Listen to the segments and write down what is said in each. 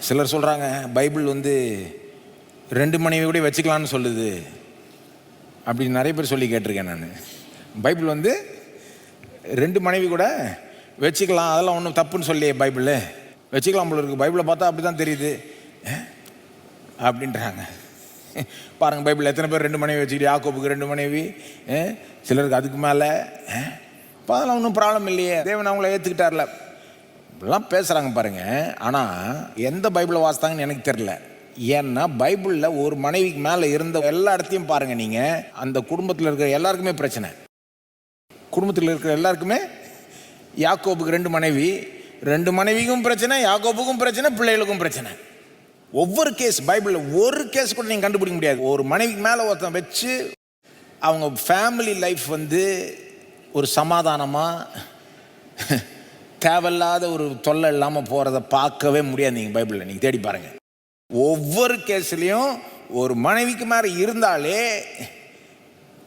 சிலர் சொல்கிறாங்க பைபிள் வந்து 2 மனைவி கூட வச்சுக்கலான்னு சொல்லுது. அப்படி நிறைய பேர் சொல்லி கேட்டிருக்கேன் நான். பைபிள் வந்து 2 மனைவி கூட வச்சுக்கலாம், அதெல்லாம் ஒன்றும் தப்புன்னு சொல்லி பைபிள் வச்சுக்கலாம் போல இருக்குது, பைபிளை பார்த்தா அப்படி தான் தெரியுது அப்படின்றாங்க. பாருங்கள், பைபிள் எத்தனை பேர் 2 மனைவி வச்சுக்கிட்டு, யாக்கோபுக்கு 2 மனைவி, சிலருக்கு அதுக்கு மேலே. இப்போ அதெல்லாம் ஒன்றும் ப்ராப்ளம் இல்லையே, தேவன் அவங்கள ஏற்றுக்கிட்டார்ல, இப்படிலாம் பேசுகிறாங்க பாருங்கள். ஆனால் எந்த பைபிளை வாசித்தாங்கன்னு எனக்கு தெரில. ஏன்னா பைபிளில் ஒரு மனைவிக்கு மேலே இருந்த எல்லா இடத்தையும் பாருங்கள் நீங்கள், அந்த குடும்பத்தில் இருக்கிற எல்லாருக்குமே பிரச்சனை. குடும்பத்தில் இருக்கிற எல்லாருக்குமே யாக்கோபுக்கு 2 மனைவி, 2 மனைவிக்கும் பிரச்சனை, யாக்கோபுக்கும் பிரச்சனை, பிள்ளைகளுக்கும் பிரச்சனை. ஒவ்வொரு கேஸ் பைபிளில் ஒரு கேஸ் கூட நீங்கள் கண்டுபிடிக்க முடியாது. ஒரு மனைவிக்கு மேலே ஒருத்தன் வச்சு அவங்க ஃபேமிலி லைஃப் வந்து ஒரு சமாதானமாக தேவையில்லாத ஒரு தொல்லை இல்லாமல் போகிறத பார்க்கவே முடியாது. நீங்கள் பைபிளில் நீங்கள் தேடி பாருங்கள், ஒவ்வொரு கேஸ்லேயும் ஒரு மனைவிக்கு மேலே இருந்தாலே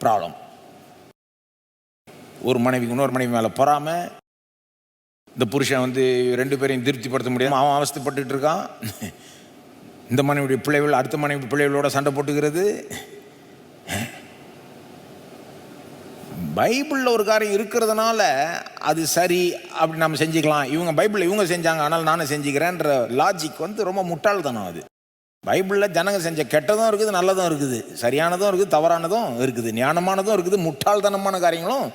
ப்ராப்ளம். ஒரு மனைவிக்கு இன்னொரு மனைவி மேலே பொறாமை, இந்த புருஷன் வந்து 2 பேரையும் திருப்திப்படுத்த முடியாமல் அவன் அவஸ்தைப்பட்டுட்டு இருக்கான். இந்த மனைவியுடைய பிள்ளைகள் அடுத்த மனைவி பிள்ளைகளோட சண்டை போட்டுக்கிறது. பைபிளில் ஒரு காரியம் இருக்கிறதுனால அது சரி அப்படி நம்ம செஞ்சுக்கலாம், இவங்க பைபிளில் இவங்க செஞ்சாங்க ஆனால் நானும் செஞ்சுக்கிறேன்ற லாஜிக் வந்து ரொம்ப முட்டாள்தனம். அது பைபிளில் ஜனங்க செஞ்ச கெட்டதும் இருக்குது, நல்லதும் இருக்குது, சரியானதும் இருக்குது, தவறானதும் இருக்குது, ஞானமானதும் இருக்குது, முட்டாள்தனமான காரியங்களும்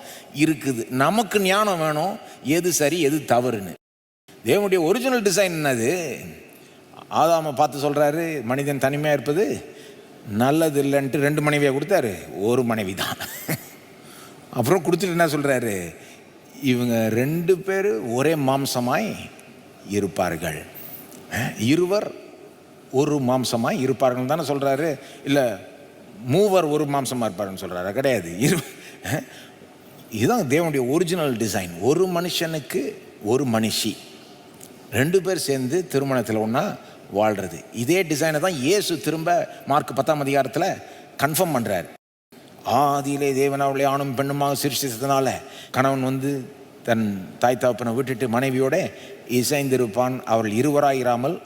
இருக்குது. நமக்கு ஞானம் வேணும், எது சரி எது தவறுன்னு. தேவனுடைய ஒரிஜினல் டிசைன் என்னது? ஆதாமை பார்த்து சொல்கிறாரு, மனிதன் தனிமையாக இருப்பது நல்லது இல்லைன்ட்டு 2 மனைவியாக கொடுத்தாரு, ஒரு மனைவி தான். அப்புறம் கொடுத்துட்டு என்ன சொல்கிறாரு, இவங்க 2 பேர் ஒரே மாம்சமாய் இருப்பார்கள், இருவர் ஒரு மாம்சமாய் இருப்பார்கள் தானே சொல்கிறாரு. இல்லை மூவர் ஒரு மாம்சமாக இருப்பாருன்னு சொல்கிறாரு, கிடையாது. இதுதான் தேவனுடைய ஒரிஜினல் டிசைன். ஒரு மனுஷனுக்கு ஒரு மனுஷி, 2 பேர் சேர்ந்து திருமணத்தில் ஒன்றா வாழ்கிறது. இதே டிசைனை தான் இயேசு திரும்ப மார்க் 10ஆம் அதிகாரத்தில் கன்ஃபார்ம் பண்ணுறார். ஆதியிலே தேவன் அவளை ஆணும் பெண்ணுமாக சிருஷ்டித்ததுனால கணவன் வந்து தன் தாய் தகப்பனை விட்டுட்டு மனைவியோட இசைந்திருப்பான், அவர்கள் இருவராயிராமல்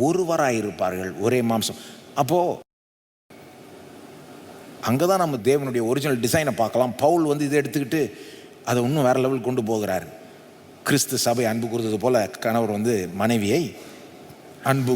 ஒருவராயிருப்பார்கள், ஒரே மாம்சம். அப்போது அங்கே தான் நம்ம தேவனுடைய ஒரிஜினல் டிசைனை பார்க்கலாம். பவுல் வந்து இதை எடுத்துக்கிட்டு அதை இன்னும் வேறு லெவல் கொண்டு போகிறார். கிறிஸ்து சபை அன்பு கூறுறது போல கணவர் வந்து மனைவியை அன்பு